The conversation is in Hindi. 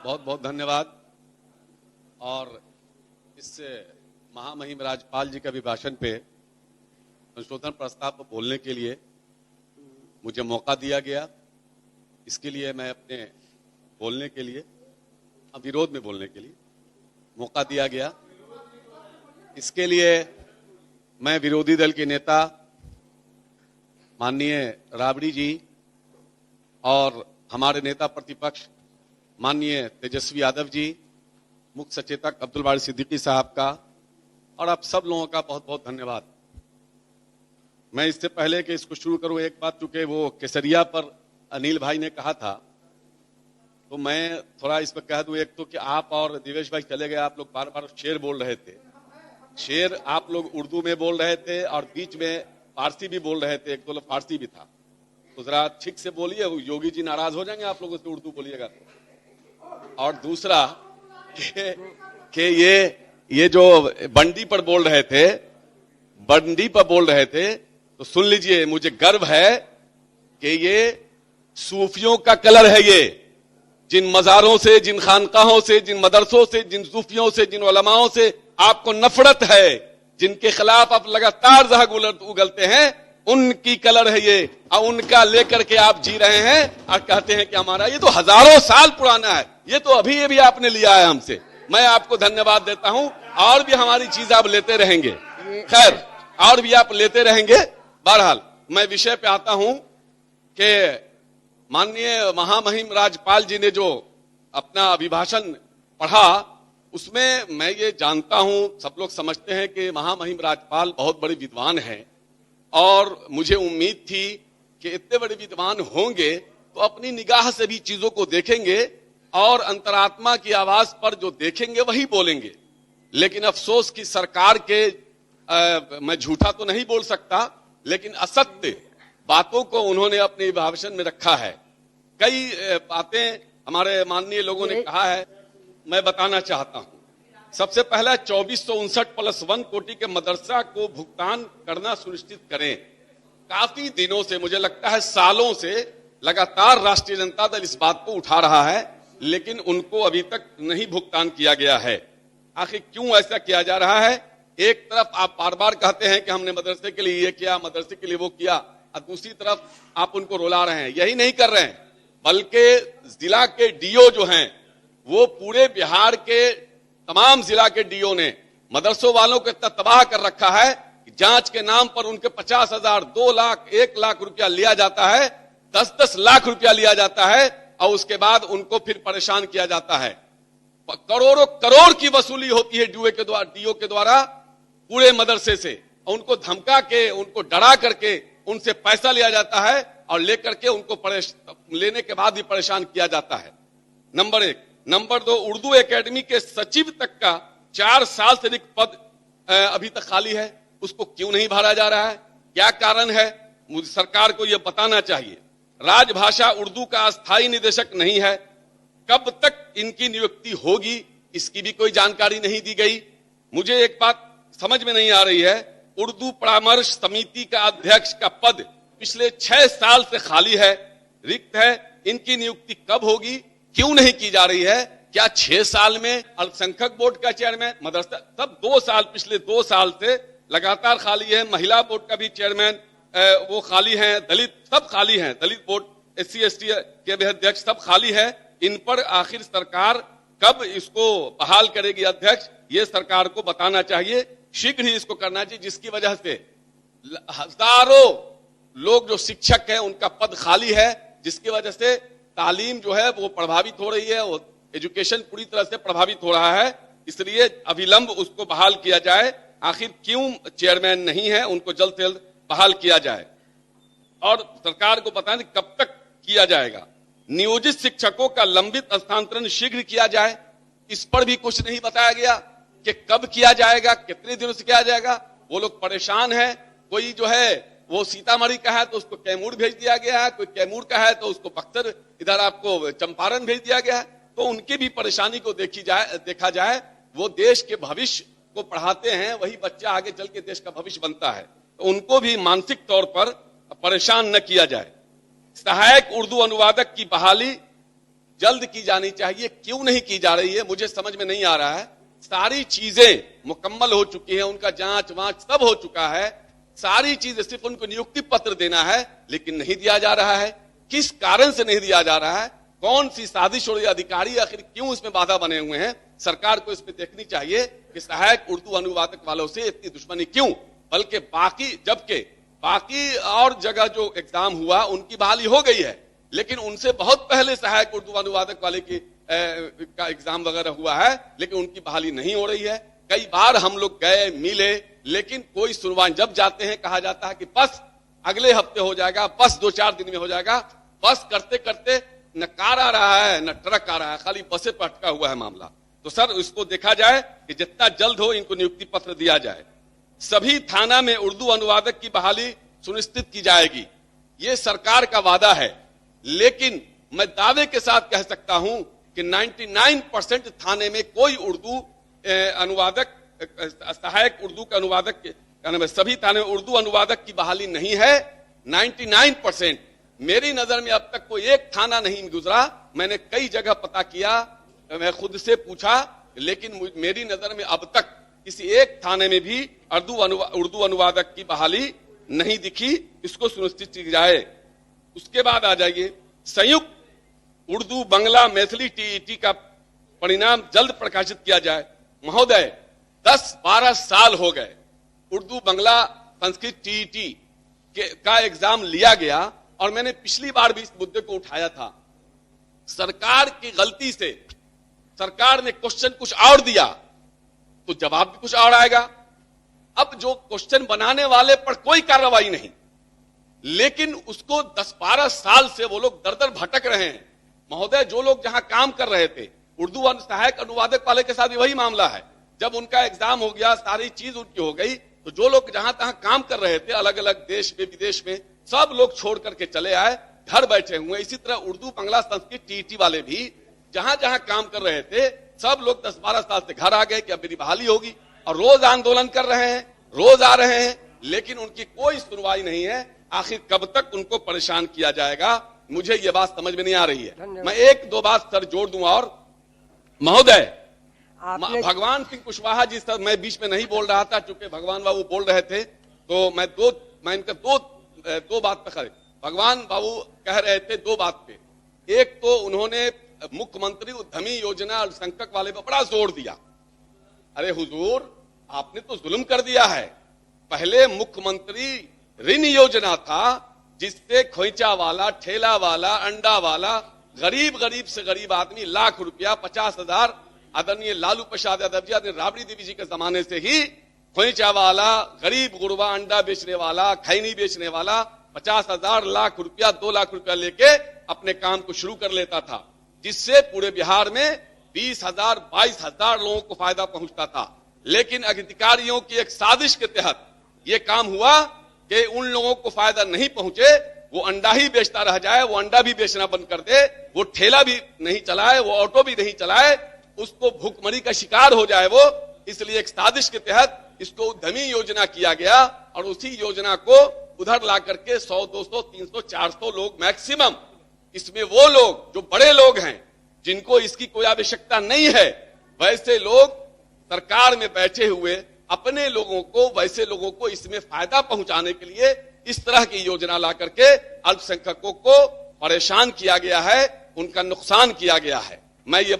बहुत बहुत धन्यवाद। और इस महामहिम राज्यपाल जी के अभिभाषण पे संशोधन प्रस्ताव पर बोलने के लिए मुझे मौका दिया गया। इसके लिए मैं अपने बोलने के लिए विरोध में बोलने के लिए मौका दिया गया। इसके लिए मैं विरोधी दल के नेता माननीय राबड़ी जी और हमारे नेता प्रतिपक्ष माननीय तेजस्वी यादव जी, मुख्य सचेतक अब्दुल बारी सिद्दीकी साहब का और आप सब लोगों का बहुत बहुत धन्यवाद। मैं इससे पहले कि इसको शुरू करूं, एक बात, चूंकि वो केसरिया पर अनिल भाई ने कहा था तो मैं थोड़ा इस पर कह दूं। एक तो कि आप और दिवेश भाई चले गए, आप लोग बार बार शेर बोल रहे थे। शेर आप लोग उर्दू में बोल रहे थे और बीच में फारसी भी बोल रहे थे, एक दो फारसी भी था। तो जरा ठीक से बोलिए, योगी जी नाराज हो जाएंगे आप लोगों से उर्दू बोलिएगा तो। और दूसरा कि ये जो बंडी पर बोल रहे थे, बंडी पर बोल रहे थे, तो सुन लीजिए, मुझे गर्व है कि ये सूफियों का कलर है। ये जिन मजारों से, जिन खानकाहों से, जिन मदरसों से, जिन सूफियों से, जिन उलमाओं से आपको नफरत है, जिनके खिलाफ आप लगातार जहग उगलते हैं, उनकी कलर है ये। और उनका लेकर के आप जी रहे हैं और कहते हैं कि हमारा, ये तो हजारों साल पुराना है, ये तो अभी आपने लिया है हमसे। मैं आपको धन्यवाद देता हूं। और भी हमारी चीज आप लेते रहेंगे, खैर और भी आप लेते रहेंगे। बहरहाल मैं विषय पे आता हूं कि माननीय महामहिम राज्यपाल जी ने जो अपना अभिभाषण पढ़ा, उसमें मैं ये जानता हूं, सब लोग समझते हैं कि महामहिम राज्यपाल बहुत बड़े विद्वान हैं और मुझे उम्मीद थी कि इतने बड़े विद्वान होंगे तो अपनी निगाह से भी चीजों को देखेंगे और अंतरात्मा की आवाज पर जो देखेंगे वही बोलेंगे। लेकिन अफसोस की सरकार के मैं झूठा तो नहीं बोल सकता, लेकिन असत्य बातों को उन्होंने अपने अभिभाषण में रखा है। कई बातें हमारे माननीय लोगों ने कहा है, मैं बताना चाहता हूं। सबसे पहला 2459+1 कोटि के मदरसा को भुगतान करना सुनिश्चित करें। काफी दिनों से, मुझे लगता है सालों से, लगातार राष्ट्रीय जनता दल इस बात को उठा रहा है, लेकिन उनको अभी तक नहीं भुगतान किया गया है। आखिर क्यों ऐसा किया जा रहा है? एक तरफ आप बार बार कहते हैं कि हमने मदरसे के लिए ये किया, मदरसे के लिए वो किया, और दूसरी तरफ आप उनको रुला रहे हैं। यही नहीं कर रहे हैं, बल्कि जिला के डीओ जो हैं, वो पूरे बिहार के तमाम जिला के डीओ ने मदरसों वालों को इतना तबाह कर रखा है कि जांच के नाम पर उनके 50,000, 2 लाख, 1 लाख रुपया लिया जाता है, 10-10 लाख रुपया लिया जाता है और उसके बाद उनको फिर परेशान किया जाता है। करोड़ों करोड़ की वसूली होती है डीओ के द्वारा पूरे मदरसे से, और उनको धमका के, उनको डरा करके उनसे पैसा लिया जाता है और लेकर के उनको लेने के बाद भी परेशान किया जाता है। नंबर 1। नंबर 2, उर्दू एकेडमी के सचिव तक का 4 साल से अधिक पद अभी तक खाली है, उसको क्यों नहीं भरा जा रहा है? क्या कारण है? मुझे सरकार को यह बताना चाहिए। राजभाषा उर्दू का अस्थायी निदेशक नहीं है, कब तक इनकी नियुक्ति होगी, इसकी भी कोई जानकारी नहीं दी गई। मुझे एक बात समझ में नहीं आ रही है, उर्दू परामर्श समिति का अध्यक्ष का पद पिछले 6 साल से खाली है, रिक्त है। इनकी नियुक्ति कब होगी, क्यों नहीं की जा रही है? क्या 6 साल में? अल्पसंख्यक बोर्ड का चेयरमैन, मदरसा, सब 2 साल, पिछले 2 साल से लगातार खाली है। महिला बोर्ड का भी चेयरमैन वो खाली है, दलित सब खाली हैं, दलित बोर्ड, SC/ST के भी अध्यक्ष सब खाली है। इन पर आखिर सरकार कब इसको बहाल करेगी अध्यक्ष, ये सरकार को बताना चाहिए, शीघ्र ही इसको करना चाहिए, जिसकी वजह से हजारों लोग जो शिक्षक हैं उनका पद खाली है, जिसकी वजह से तालीम जो है वो प्रभावित हो रही है, वो एजुकेशन पूरी तरह से प्रभावित हो रहा है। इसलिए अविलंब उसको बहाल किया जाए। आखिर क्यों चेयरमैन नहीं है, उनको जल्द से जल्द बहाल किया जाए और सरकार को बताएं कब तक किया जाएगा। नियोजित शिक्षकों का लंबित स्थानांतरण शीघ्र किया जाए, इस पर भी कुछ नहीं बताया गया कि कब किया जाएगा, कितने दिनों से किया जाएगा। वो लोग परेशान हैं, कोई जो है वो सीतामढ़ी का है तो उसको कैमूर भेज दिया गया है, कोई कैमूर का है तो उसको बक्सर, इधर आपको चंपारण भेज दिया गया है। तो उनकी भी परेशानी को देखा जाए। वो देश के भविष्य को पढ़ाते हैं, वही बच्चा आगे चल के देश का भविष्य बनता है, तो उनको भी मानसिक तौर पर परेशान न किया जाए। सहायक उर्दू अनुवादक की बहाली जल्द की जानी चाहिए, क्यों नहीं की जा रही है मुझे समझ में नहीं आ रहा है। सारी चीजें मुकम्मल हो चुकी हैं, उनका जांच वांच सब हो चुका है, सारी चीजें, सिर्फ उनको नियुक्ति पत्र देना है, लेकिन नहीं दिया जा रहा है। किस कारण से नहीं दिया जा रहा है, कौन सी साजिश और अधिकारी आखिर क्यों इसमें बाधा बने हुए हैं, सरकार को इसमें देखनी चाहिए कि सहायक उर्दू अनुवादक वालों से इतनी दुश्मनी क्यों। बल्कि बाकी और जगह जो एग्जाम हुआ उनकी बहाली हो गई है, लेकिन उनसे बहुत पहले सहायक उर्दू अनुवादक वाले की का एग्जाम वगैरह हुआ है, लेकिन उनकी बहाली नहीं हो रही है। कई बार हम लोग गए, मिले, लेकिन कोई सुनवाई, जब जाते हैं कहा जाता है कि बस अगले हफ्ते हो जाएगा, बस 2-4 दिन में हो जाएगा। बस करते करते न कार आ रहा है न ट्रक आ रहा है, खाली बसें पर अटका हुआ है मामला। तो सर इसको देखा जाए कि जितना जल्द हो इनको नियुक्ति पत्र दिया जाए। सभी थाना में उर्दू अनुवादक की बहाली सुनिश्चित की जाएगी, ये सरकार का वादा है, लेकिन मैं दावे के साथ कह सकता हूं कि 99% थाने में कोई उर्दू अनुवादक, सहायक उर्दू के अनुवादक, सभी थाने में उर्दू अनुवादक की बहाली नहीं है। 99% मेरी नजर में अब तक कोई एक थाना नहीं गुजरा, मैंने कई जगह पता किया, मैं खुद से पूछा, लेकिन मेरी नजर में अब तक किसी एक थाने में भी उर्दू अनुवादक की बहाली नहीं दिखी। इसको सुनिश्चित की जाए। उसके बाद आ जाइए, संयुक्त उर्दू बांग्ला मैथिली टीईटी का परिणाम जल्द प्रकाशित किया जाए। महोदय 10-12 साल हो गए उर्दू बांग्ला संस्कृत टीईटी का एग्जाम लिया गया, और मैंने पिछली बार भी इस मुद्दे को उठाया था। सरकार की गलती से सरकार ने क्वेश्चन कुछ और दिया तो जवाब भी कुछ और आएगा। अब जो क्वेश्चन बनाने वाले पर कोई कार्रवाई नहीं, लेकिन उसको 10-12 साल से वो लोग दर दर भटक रहे हैं। महोदय जो लोग जहां काम कर रहे थे, उर्दू सहायक अनुवादक वाले के साथ भी वही मामला है। जब उनका एग्जाम हो गया, सारी चीज उनकी हो गई, तो जो लोग जहां तहां काम कर रहे थे, अलग अलग देश में विदेश में, सब लोग छोड़ करके चले आए, घर बैठे हुए। इसी तरह उर्दू बांग्ला संस्कृत टीईटी वाले भी जहां जहां काम कर रहे थे, सब लोग 10-12 साल से घर आ गए कि अब मेरी बहाली होगी, और रोज आंदोलन कर रहे हैं, रोज आ रहे हैं, लेकिन उनकी कोई सुनवाई नहीं है। आखिर कब तक उनको परेशान किया जाएगा, मुझे ये बात समझ में नहीं आ रही है। मैं 1-2 बात सर जोड़ दूं। और महोदय, भगवान सिंह कुशवाहा जी, सर मैं बीच में नहीं बोल रहा था, चूंकि भगवान बाबू बोल रहे थे, तो मैं इनका दो बात पे खड़े। भगवान बाबू कह रहे थे 2 बात पे। एक तो उन्होंने मुख्यमंत्री उद्यमी योजना और संकट वाले पर बड़ा जोर दिया। अरे हुजूर, आपने तो जुल्म कर दिया है। पहले मुख्यमंत्री ऋण योजना था, जिससे खोइचा वाला, ठेला वाला, अंडा वाला, गरीब से गरीब आदमी लाख रुपया, 50,000, आदरणीय लालू प्रसाद यादव जी, आदरणीय राबड़ी देवी जी के जमाने से ही खोइचा वाला, गरीब गुरबा, अंडा बेचने वाला, खैनी बेचने वाला 50,000, लाख रुपया, 2 लाख रुपया लेके अपने काम को शुरू कर लेता था, जिससे पूरे बिहार में 20,000, 22,000 लोगों को फायदा पहुंचता था। लेकिन अधिकारियों की एक साजिश के तहत यह काम हुआ कि उन लोगों को फायदा नहीं पहुंचे, वो अंडा ही बेचता रह जाए, वो अंडा भी बेचना बंद कर दे, वो ठेला भी नहीं चलाए, वो ऑटो भी नहीं चलाए, उसको भूखमरी का शिकार हो जाए वो। इसलिए एक साजिश के तहत इसको उद्यमी योजना किया गया, और उसी योजना को उधर ला करके 100, 200, 300, 400 लोग मैक्सिमम, इसमें वो लोग जो बड़े लोग हैं, जिनको इसकी कोई आवश्यकता नहीं है, वैसे लोग सरकार में बैठे हुए अपने लोगों को, वैसे लोगों को इसमें फायदा पहुंचाने के लिए इस तरह की योजना ला करके अल्पसंख्यकों को परेशान किया गया है, उनका नुकसान किया गया है। मैं ये बात